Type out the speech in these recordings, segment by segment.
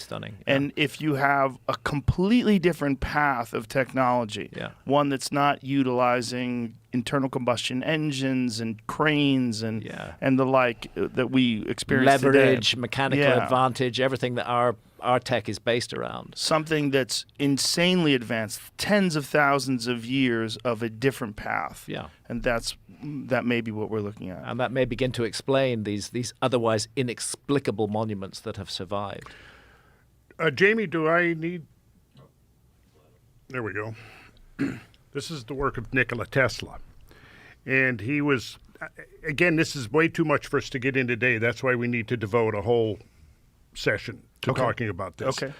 stunning. And if you have a completely different path of technology, one that's not utilizing internal combustion engines and cranes and the like that we experience leverage, today. Mechanical advantage, everything that our tech is based around. Something that's insanely advanced, tens of thousands of years of a different path. Yeah. And that may be what we're looking at. And that may begin to explain these otherwise inexplicable monuments that have survived. Jamie, do I need... There we go. This is the work of Nikola Tesla. And he was... Again, this is way too much for us to get in today. That's why we need to devote a whole session to talking about this. Okay.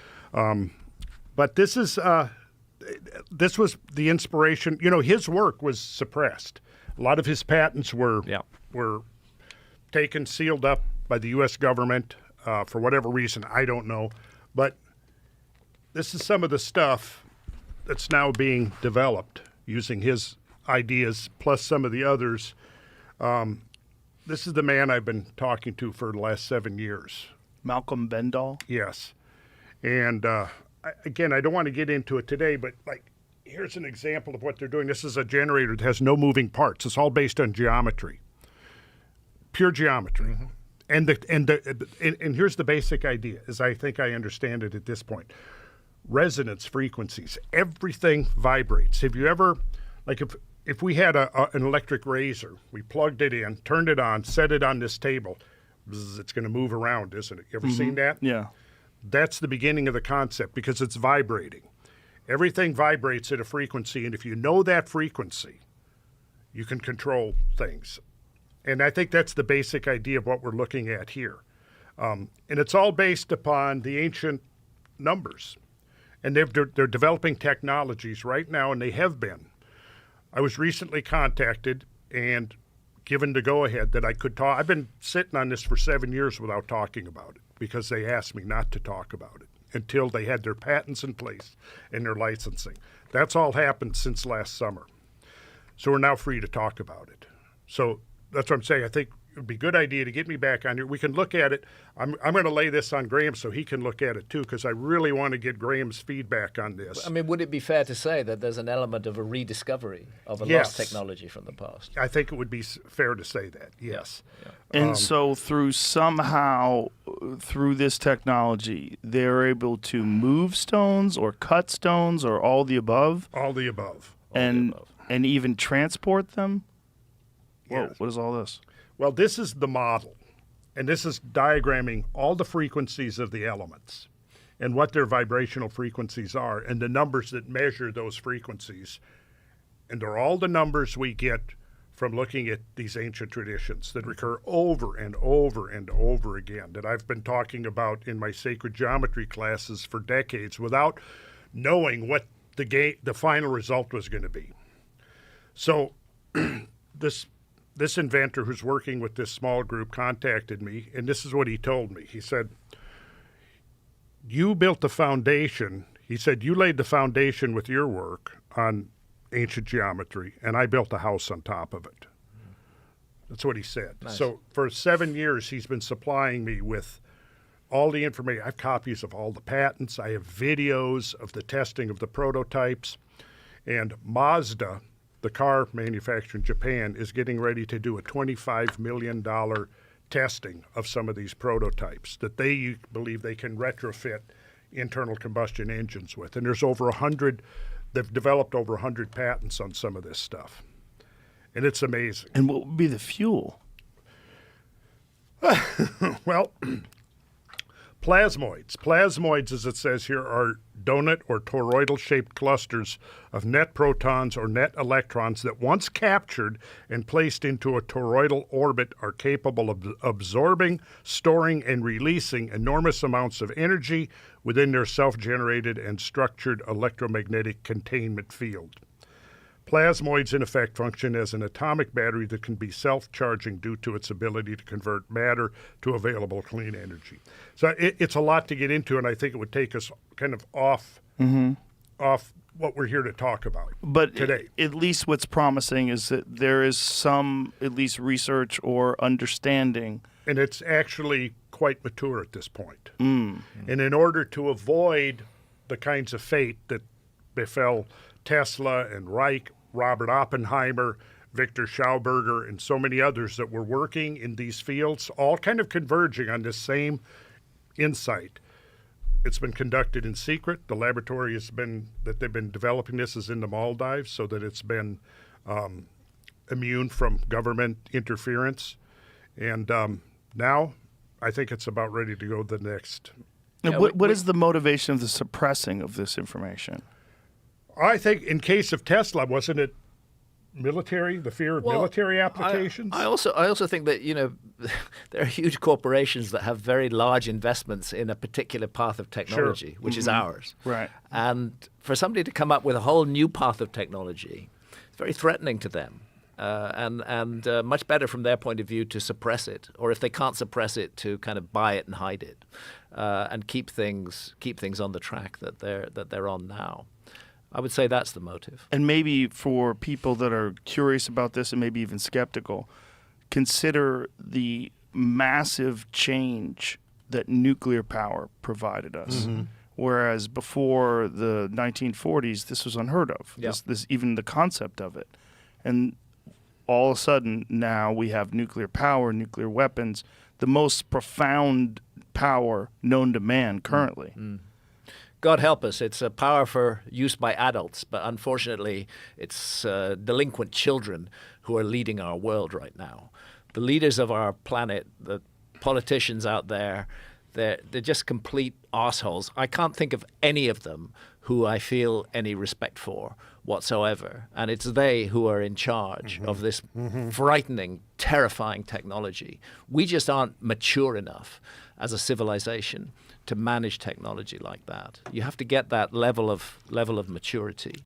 But this is... this was the inspiration. You know, his work was suppressed. A lot of his patents were taken, sealed up by the U.S. government for whatever reason. I don't know. But this is some of the stuff that's now being developed using his ideas plus some of the others. This is the man I've been talking to for the last 7 years. Malcolm Bendall? Yes. And again, I don't want to get into it today, but here's an example of what they're doing. This is a generator that has no moving parts. It's all based on geometry, pure geometry. Mm-hmm. And here's the basic idea, as I think I understand it at this point. Resonance frequencies. Everything vibrates. Have you ever, if we had an electric razor, we plugged it in, turned it on, set it on this table, it's going to move around, isn't it? You ever seen that? Yeah. That's the beginning of the concept because it's vibrating. Everything vibrates at a frequency, and if you know that frequency, you can control things. And I think that's the basic idea of what we're looking at here. And it's all based upon the ancient numbers. And they're developing technologies right now, and they have been. I was recently contacted and given the go-ahead that I could talk. I've been sitting on this for 7 years without talking about it because they asked me not to talk about it until they had their patents in place and their licensing. That's all happened since last summer. So we're now free to talk about it. So that's what I'm saying. I think it would be a good idea to get me back on here. We can look at it. I'm going to lay this on Graham so he can look at it too, because I really want to get Graham's feedback on this. I mean, would it be fair to say that there's an element of a rediscovery of a lost technology from the past? I think it would be fair to say that, yes. Yeah. And so through this technology, they're able to move stones or cut stones or all the above? All the above. And even transport them? Yes. Whoa, what is all this? Well, this is the model, and this is diagramming all the frequencies of the elements and what their vibrational frequencies are and the numbers that measure those frequencies. And they're all the numbers we get from looking at these ancient traditions that recur over and over and over again that I've been talking about in my sacred geometry classes for decades without knowing what the final result was going to be. So this inventor who's working with this small group contacted me, and this is what he told me. He said, you built the foundation. He said, you laid the foundation with your work on ancient geometry, and I built a house on top of it. That's what he said. Nice. So for 7 years, he's been supplying me with all the information. I have copies of all the patents. I have videos of the testing of the prototypes. And Mazda, the car manufacturer in Japan, is getting ready to do a $25 million testing of some of these prototypes that they believe they can retrofit internal combustion engines with. And there's over 100, they've developed over 100 patents on some of this stuff. And it's amazing. And what would be the fuel? Well, plasmoids. Plasmoids, as it says here, are donut or toroidal-shaped clusters of net protons or net electrons that once captured and placed into a toroidal orbit are capable of absorbing, storing, and releasing enormous amounts of energy within their self-generated and structured electromagnetic containment field. Plasmoids, in effect, function as an atomic battery that can be self-charging due to its ability to convert matter to available clean energy. So it's a lot to get into, and I think it would take us kind of off what we're here to talk about today. At least what's promising is that there is some, at least research or understanding. And it's actually quite mature at this point. And in order to avoid the kinds of fate that befell Tesla and Reich, Robert Oppenheimer, Victor Schauberger, and so many others that were working in these fields, all kind of converging on this same insight. It's been conducted in secret. The laboratory that they've been developing this is in the Maldives, so that it's been immune from government interference. And now I think it's about ready to go to the next. What is the motivation of the suppressing of this information? I think in case of Tesla, wasn't it military, the fear of military applications? I also think that, there are huge corporations that have very large investments in a particular path of technology, which is ours. Right. And for somebody to come up with a whole new path of technology, it's very threatening to them. And much better from their point of view to suppress it, or if they can't suppress it, to kind of buy it and hide it, and keep things on the track that they're on now. I would say that's the motive. And maybe for people that are curious about this and maybe even skeptical, consider the massive change that nuclear power provided us. Whereas before the 1940s, this was unheard of. Yeah. This even the concept of it. And all of a sudden now we have nuclear power, nuclear weapons, the most profound power known to man currently. God help us, it's a power for use by adults, but unfortunately it's delinquent children who are leading our world right now. The leaders of our planet, the politicians out there, they're just complete assholes. I can't think of any of them who I feel any respect for whatsoever. And it's they who are in charge of this frightening, terrifying technology. We just aren't mature enough as a civilization to manage technology like that. You have to get that level of maturity.